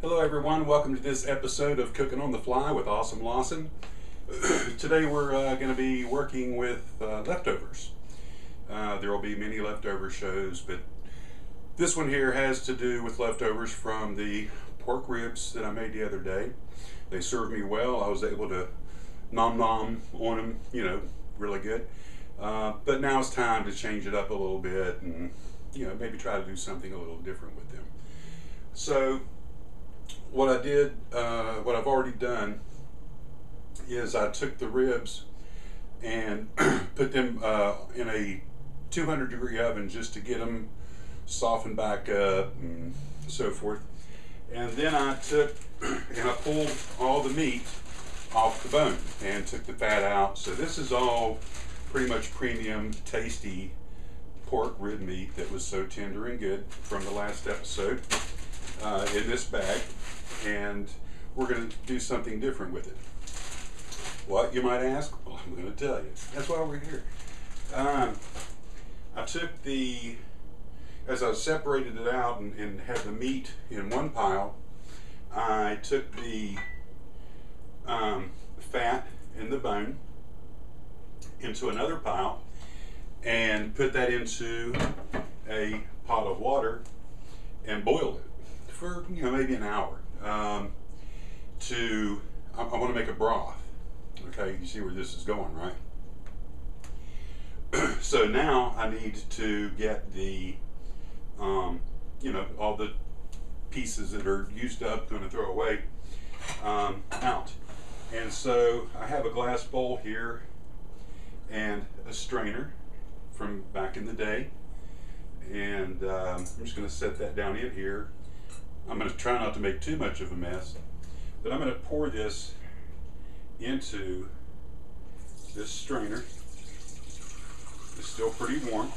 Hello everyone, welcome to this episode of Cooking on the Fly with Awesome Lawson. Today we're going to be working with leftovers. There will be many leftover shows, but this one here has to do with leftovers from the pork ribs that I made the other day. They served me well. I was able to nom nom on them, really good. But now it's time to change it up a little bit and maybe try to do something a little different with them. So what I've already done is I took the ribs and put them in a 200-degree oven just to get them softened back up and so forth. And then I took and I pulled all the meat off the bone and took the fat out. So this is all pretty much premium, tasty pork rib meat that was so tender and good from the last episode in this bag. And we're going to do something different with it. What, you might ask? Well, I'm going to tell you. That's why we're here. I took as I separated it out and had the meat in one pile, I took the fat and the bone into another pile and put that into a pot of water and boiled it for maybe an hour. I want to make a broth. Okay, you see where this is going, right? So now I need to get the all the pieces that are used up, going to throw away, out. And so I have a glass bowl here and a strainer from back in the day, and I'm just going to set that down in here. I'm going to try not to make too much of a mess, but I'm going to pour this into this strainer. It's still pretty warm.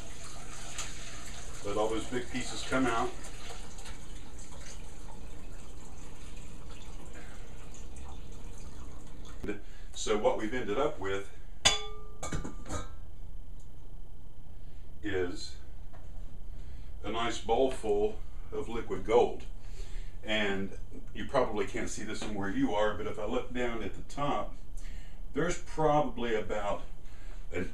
Let all those big pieces come out. So what we've ended up with is a nice bowl full of liquid gold. And you probably can't see this from where you are, but if I look down at the top, there's probably about a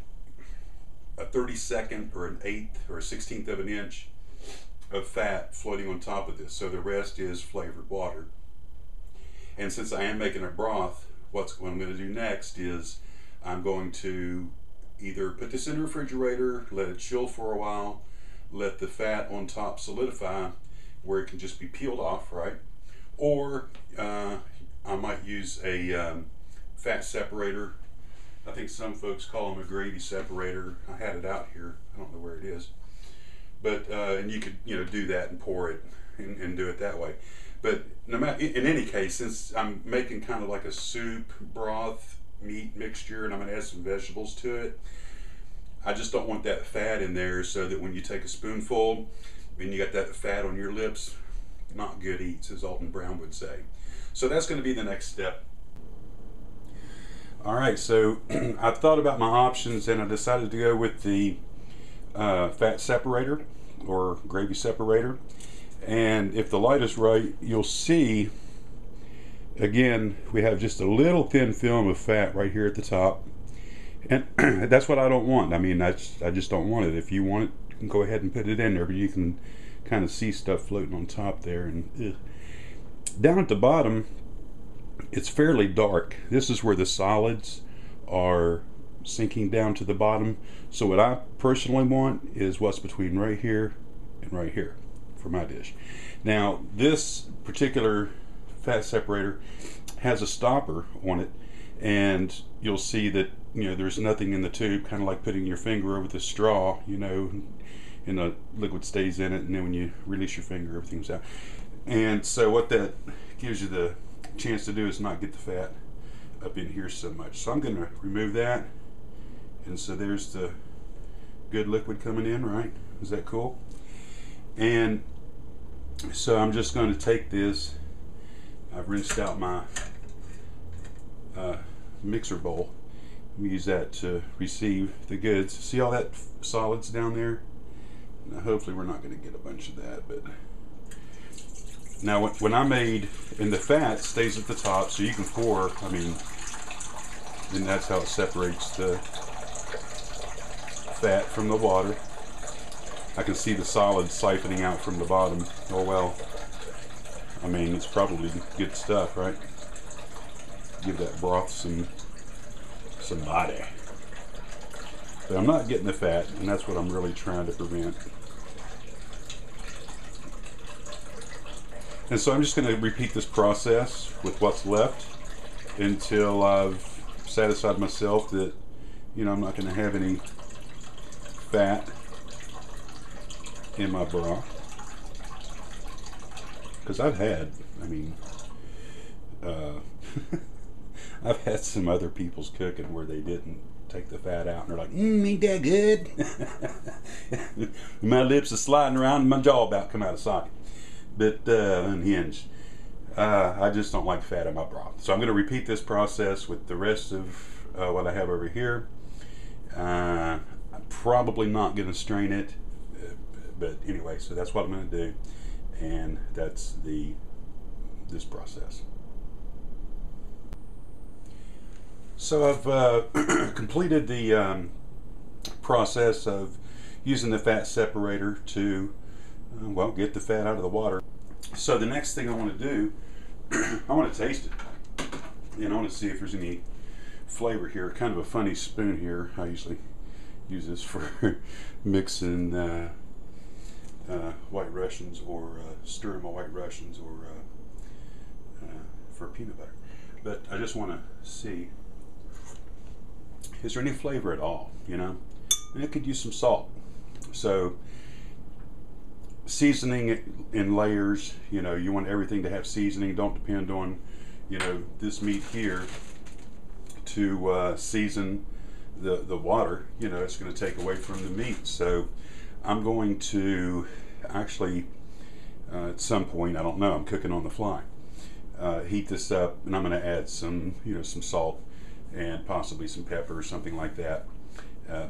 32nd or an 8th or a 16th of an inch of fat floating on top of this. So the rest is flavored water. And since I am making a broth, what I'm going to do next is I'm going to either put this in the refrigerator, let it chill for a while, let the fat on top solidify where it can just be peeled off, right? Or I might use a fat separator. I think some folks call them a gravy separator. I had it out here. I don't know where it is. But and you could do that and pour it and do it that way. But no matter, in any case, since I'm making kind of like a soup, broth, meat mixture, and I'm going to add some vegetables to it, I just don't want that fat in there, so that when you take a spoonful and you got that fat on your lips, not good eats, as Alton Brown would say. So that's going to be the next step. All right, so I thought about my options and I decided to go with the fat separator or gravy separator. And if the light is right, you'll see, again, we have just a little thin film of fat right here at the top. And that's what I don't want. I mean, I just don't want it. If you want it, you can go ahead and put it in there, but you can kind of see stuff floating on top there. And down at the bottom, it's fairly dark. This is where the solids are sinking down to the bottom. So what I personally want is what's between right here and right here for my dish. Now, this particular fat separator has a stopper on it, and you'll see that there's nothing in the tube, kind of like putting your finger over the straw, and the liquid stays in it, and then when you release your finger, everything's out. And so what that gives you the chance to do is not get the fat up in here so much. So I'm going to remove that, and so there's the good liquid coming in, right? Is that cool? And so I'm just going to take this. I've rinsed out my mixer bowl. We use that to receive the goods. See all that solids down there? Now hopefully we're not going to get a bunch of that, but Now when I made, and the fat stays at the top, so you can pour, I mean, and that's how it separates the fat from the water. I can see the solid siphoning out from the bottom. Oh well, I mean, it's probably good stuff, right? Give that broth some body. But I'm not getting the fat, and that's what I'm really trying to prevent. And so I'm just going to repeat this process with what's left until I've satisfied myself that, you know, I'm not going to have any fat in my broth. Because I've had, I mean, I've had some other people's cooking where they didn't take the fat out, and they're like, ain't that good? My lips are sliding around and my jaw about to come out of socket. But unhinged. I just don't like fat in my broth. So I'm going to repeat this process with the rest of what I have over here. I'm probably not going to strain it, but anyway, so that's what I'm going to do, and that's this process. So I've completed the process of using the fat separator to well, get the fat out of the water. So the next thing I want to do, I want to taste it, and I want to see if there's any flavor here. Kind of a funny spoon here. I usually use this for mixing White Russians, or stirring my White Russians, or for peanut butter. But I just want to see, is there any flavor at all, you know? And it could use some salt. So seasoning it in layers, you know, you want everything to have seasoning. Don't depend on, you know, this meat here to season the water. You know, it's going to take away from the meat. So I'm going to actually at some point, I don't know, I'm cooking on the fly, heat this up, and I'm going to add some, you know, some salt and possibly some pepper or something like that.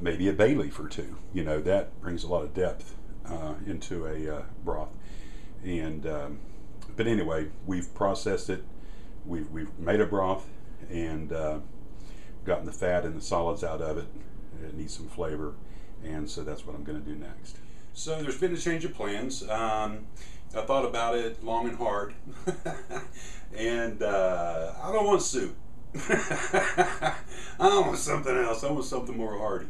Maybe a bay leaf or two. You know, that brings a lot of depth into a broth. And but anyway, we've processed it, we've made a broth, and gotten the fat and the solids out of it. It needs some flavor, and so that's what I'm going to do next. So there's been a change of plans. I thought about it long and hard, and I don't want soup. I want something else. I want something more hearty.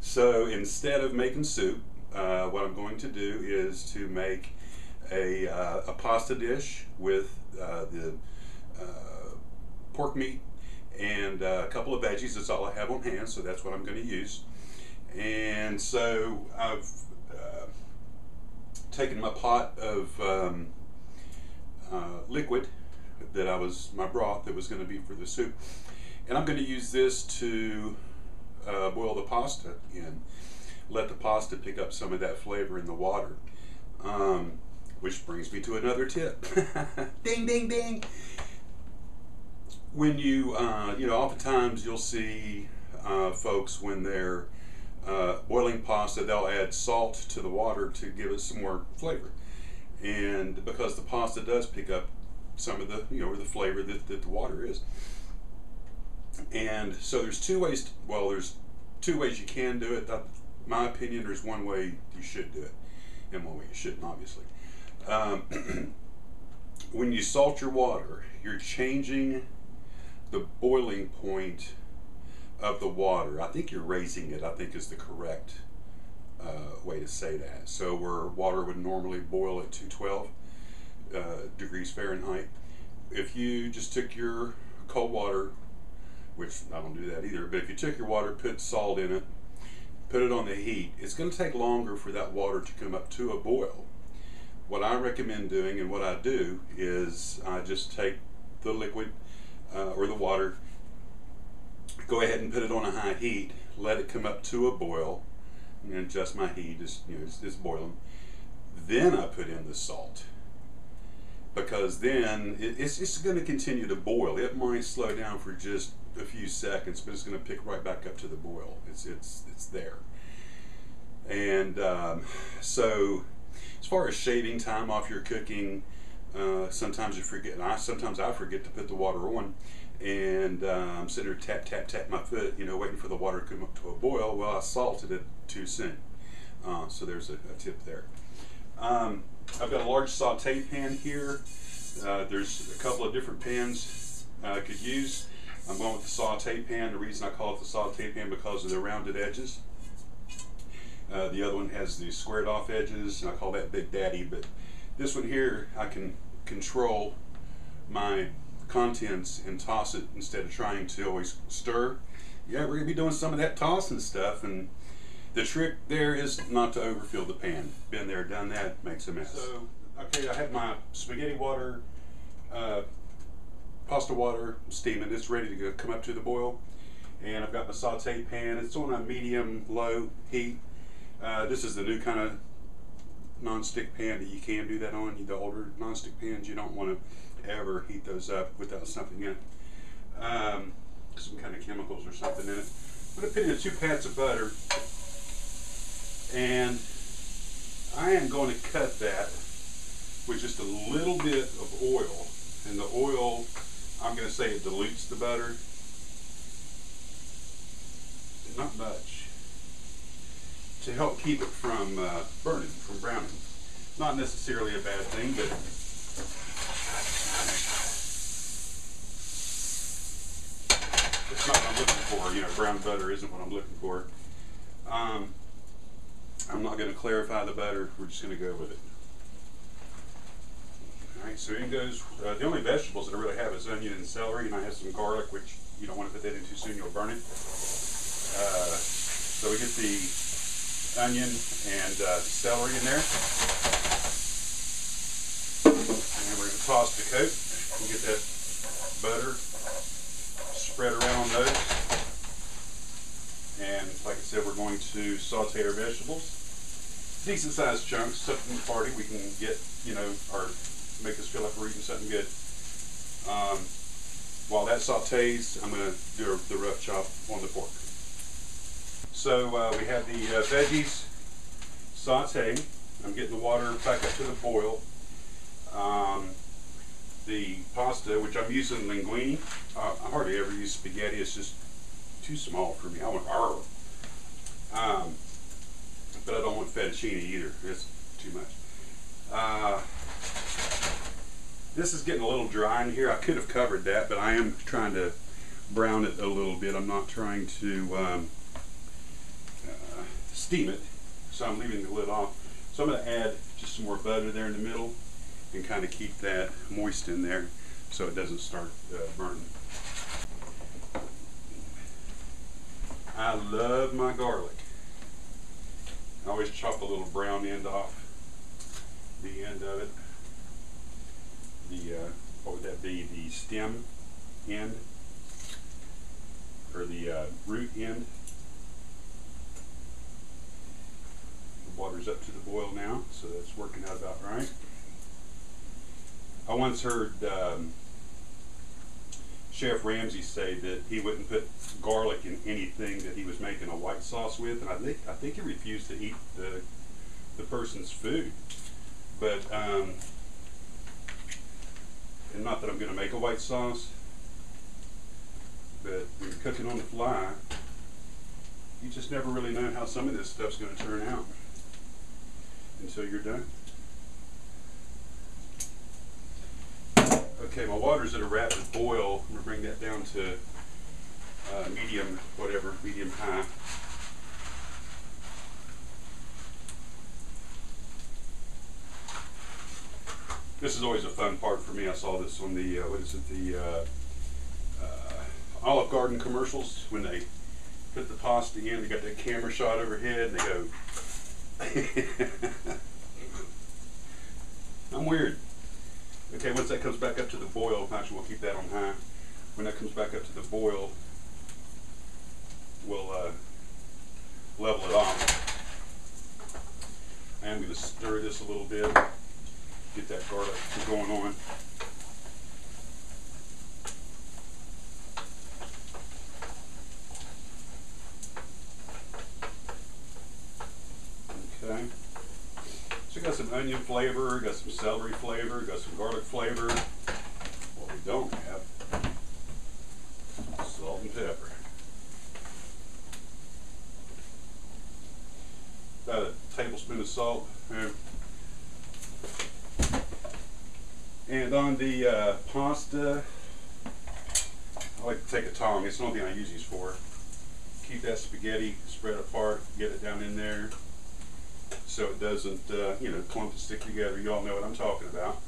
So instead of making soup, what I'm going to do is to make a pasta dish with the pork meat and a couple of veggies. That's all I have on hand, so that's what I'm going to use. And so I've taken my pot of liquid that my broth that was going to be for the soup, and I'm going to use this to boil the pasta in. Let the pasta pick up some of that flavor in the water, which brings me to another tip. Ding, ding, ding. When you know, oftentimes you'll see folks when they're boiling pasta, they'll add salt to the water to give it some more flavor, and because the pasta does pick up some of the, you know, the flavor that the water is. And so there's two ways, there's two ways you can do it. My opinion, there's one way you should do it, and one way you shouldn't, obviously. When you salt your water, you're changing the boiling point of the water. I think you're raising it, I think is the correct way to say that. So where water would normally boil at 212 degrees Fahrenheit, if you just took your cold water, which I don't do that either, but if you took your water, put salt in it, put it on the heat, it's going to take longer for that water to come up to a boil. What I recommend doing, and what I do, is I just take the liquid or the water, go ahead and put it on a high heat, let it come up to a boil, and adjust my heat, it's boiling. Then I put in the salt, because then it's going to continue to boil. It might slow down for just a few seconds, but it's going to pick right back up to the boil. It's there. And so as far as shaving time off your cooking, Sometimes you forget, and sometimes I forget to put the water on, and I'm sitting there tap tap tap my foot, waiting for the water to come up to a boil. Well, I salted it too soon. So there's a tip there. I've got a large saute pan here. There's a couple of different pans I could use. I'm going with the saute pan. The reason I call it the saute pan because of the rounded edges. The other one has the squared off edges, and I call that Big Daddy. But this one here, I can control my contents and toss it instead of trying to always stir. Yeah, we're going to be doing some of that tossing stuff, and the trick there is not to overfill the pan. Been there, done that, makes a mess. So, okay, I have my spaghetti water, pasta water steaming. It's ready to come up to the boil. And I've got my saute pan. It's on a medium-low heat. This is the new kind of non-stick pan that you can do that on. The older non-stick pans, you don't want to ever heat those up without something in it. Some kind of chemicals or something in it. I'm going to put in 2 pats of butter. And I am going to cut that with just a little bit of oil. And the oil, I'm going to say it dilutes the butter. Not much. To help keep it from burning, from browning. Not necessarily a bad thing, but it's not what I'm looking for. Brown butter isn't what I'm looking for. I'm not going to clarify the butter. We're just going to go with it. Alright, so in goes, the only vegetables that I really have is onion and celery, and I have some garlic, which you don't want to put that in too soon, you'll burn it. So we get the onion and celery in there. And then we're going to toss the coat and get that butter spread around on those. And like I said, we're going to saute our vegetables. Decent sized chunks, something from the party we can get, or make us feel like we're eating something good. While that sautés, I'm going to do the rough chop on the pork. So we have the veggies sauteing. I'm getting the water back up to the boil. The pasta, which I'm using linguine. I hardly ever use spaghetti. It's just too small for me. I want but I don't want fettuccine either. It's too much. This is getting a little dry in here. I could have covered that, but I am trying to brown it a little bit. I'm not trying to steam it, so I'm leaving the lid off. So I'm going to add just some more butter there in the middle and kind of keep that moist in there so it doesn't start burning. I love my garlic. I always chop a little brown end off the end of it. What would that be? The stem end or the root end. The water's up to the boil now, so that's working out about right. I once heard Chef Ramsay say that he wouldn't put garlic in anything that he was making a white sauce with, and I think he refused to eat the person's food. But and not that I'm going to make a white sauce, but when you're cooking on the fly, you just never really know how some of this stuff's going to turn out until you're done. Okay, my water's at a rapid boil. I'm going to bring that down to medium, medium high. This is always a fun part for me. I saw this on the, the Olive Garden commercials when they put the pasta in. They got that camera shot overhead and they go, I'm weird. Okay, once that comes back up to the boil, actually we'll keep that on high. When that comes back up to the boil, we'll level it off. I am going to stir this a little bit, get that garlic going on. Okay. So got some onion flavor, got some celery flavor, got some garlic flavor. What we don't have, salt and pepper. About a tablespoon of salt. And on the pasta, I like to take a tong. It's the only thing I use these for. Keep that spaghetti spread apart, get it down in there so it doesn't, you know, clump and stick together. You all know what I'm talking about.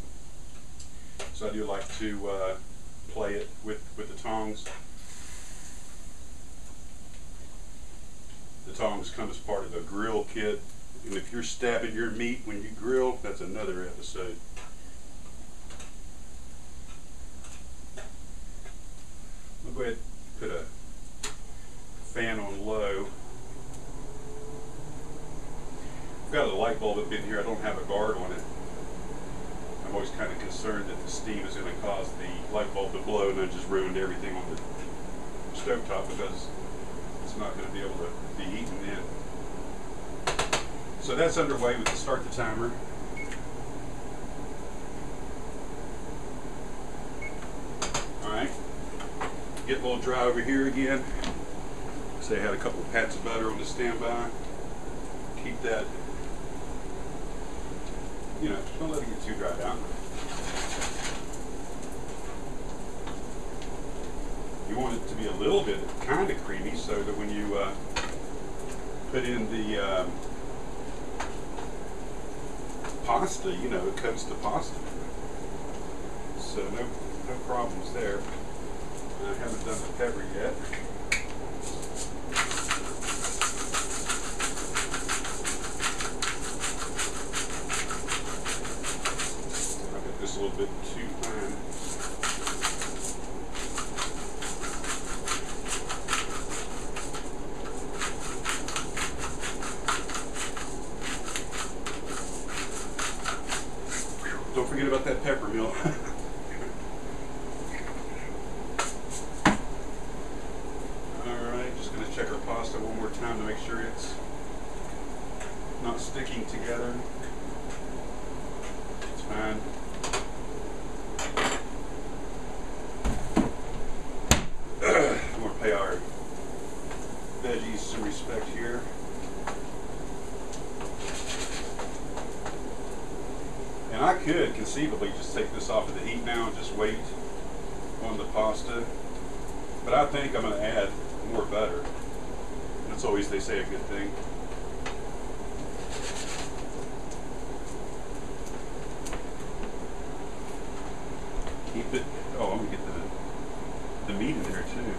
So I do like to play it with the tongs. The tongs come as part of a grill kit, and if you're stabbing your meat when you grill, that's another episode. I'll go ahead and put a fan on low. I've got a light bulb up in here. I don't have a guard on it. I'm always kind of concerned that the steam is going to cause the light bulb to blow, and I just ruined everything on the stovetop because it's not going to be able to be eaten in. So that's underway. We can start the timer. Alright. Get a little dry over here again. Say I had a couple of pats of butter on the standby. Keep that, you know, don't let it get too dried out. You want it to be a little bit kind of creamy so that when you put in the pasta, you know, it coats the pasta. So no problems there. I haven't done the pepper yet. I got this a little bit too fine. Don't forget about that pepper mill. Check our pasta one more time to make sure it's not sticking together. It's fine. I want to pay our veggies some respect here. And I could conceivably just take this off of the heat now and just wait on the pasta. But I think I'm going to add more butter. That's always, they say, a good thing. Keep it. Oh, I'm gonna get the meat in there too.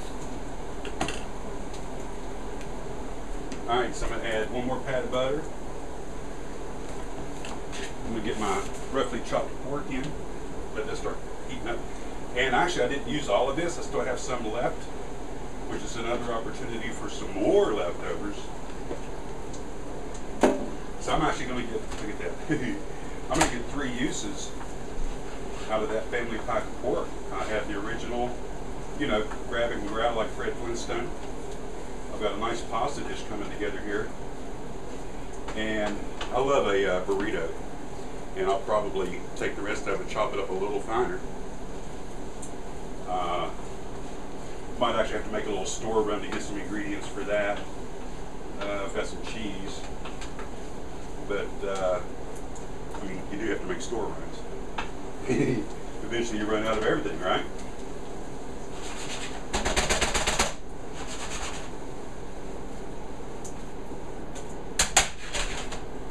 All right, so I'm gonna add one more pat of butter. I'm gonna get my roughly chopped pork in. Let that start heating up. And actually, I didn't use all of this. I still have some left, which is another opportunity for some more leftovers. So I'm actually going to get, look at that, I'm going to get 3 uses out of that family pack of pork. I have the original, you know, grab it and grab like Fred Flintstone. I've got a nice pasta dish coming together here. And I love a burrito. And I'll probably take the rest of it, chop it up a little finer. Might actually have to make a little store run to get some ingredients for that. I've got some cheese, but I mean, you do have to make store runs. Eventually you run out of everything, right?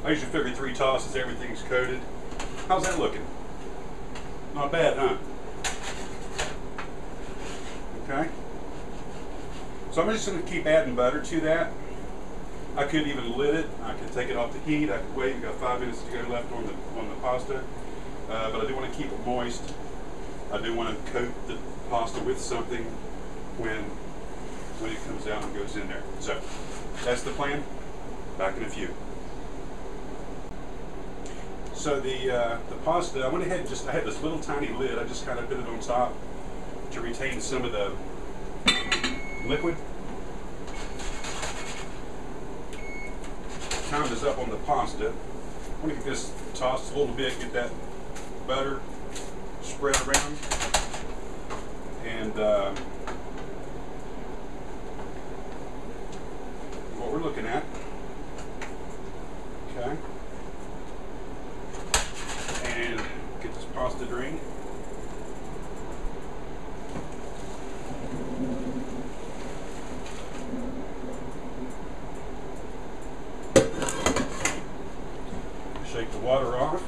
I usually figure 3 tosses, everything's coated. How's that looking? Not bad, huh? Okay. So I'm just going to keep adding butter to that. I could even lid it. I could take it off the heat. I could wait. We've got 5 minutes to go left on the pasta. But I do want to keep it moist. I do want to coat the pasta with something when it comes out and goes in there. So that's the plan. Back in a few. So the pasta, I went ahead and I had this little tiny lid. I just kind of put it on top to retain some of the liquid. Time is up on the pasta. I'm going to get this tossed a little bit, get that butter spread around, and what we're looking at. Okay. And get this pasta drained. Shake the water off.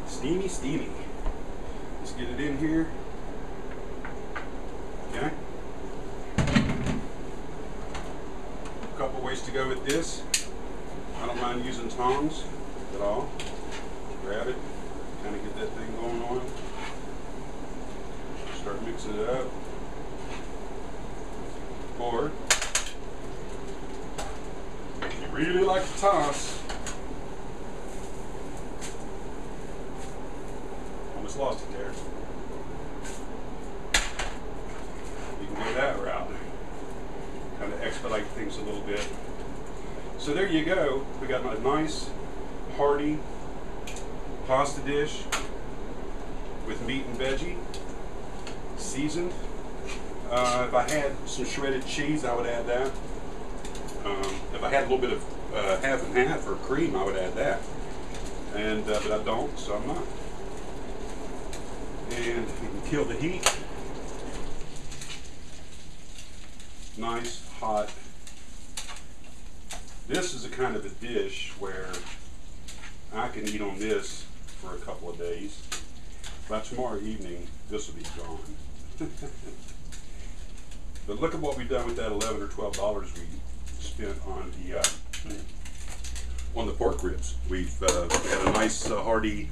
Steamy, steamy. Let's get it in here. Okay. A couple ways to go with this. I don't mind using tongs at all. Grab it, kind of get that thing going on. Start mixing it up. Or, if you really like to toss, almost lost it there. You can go that route. Kind of expedite things a little bit. So there you go. We got a nice, hearty pasta dish with meat and veggie, seasoned. If I had some shredded cheese, I would add that. If I had a little bit of half and half or cream, I would add that. And but I don't, so I'm not. And we can kill the heat. Nice, hot. This is a kind of a dish where I can eat on this for a couple of days. By tomorrow evening, this will be gone. But look at what we've done with that $11 or $12 we spent on the pork ribs. We've had a nice hearty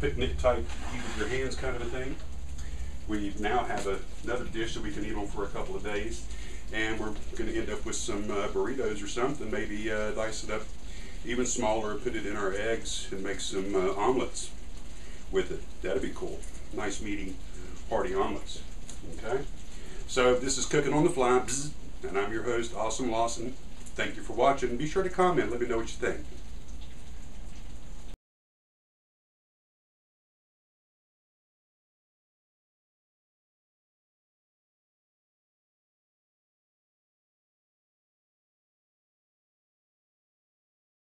picnic type, eat with your hands kind of a thing. We now have another dish that we can eat on for a couple of days. And we're going to end up with some burritos or something, maybe dice it up even smaller, put it in our eggs, and make some omelets with it. That'd be cool. Nice, meaty, hearty omelets. Okay? So this is Cooking on the Fly, and I'm your host, Awesome Lawson. Thank you for watching. Be sure to comment. Let me know what you think.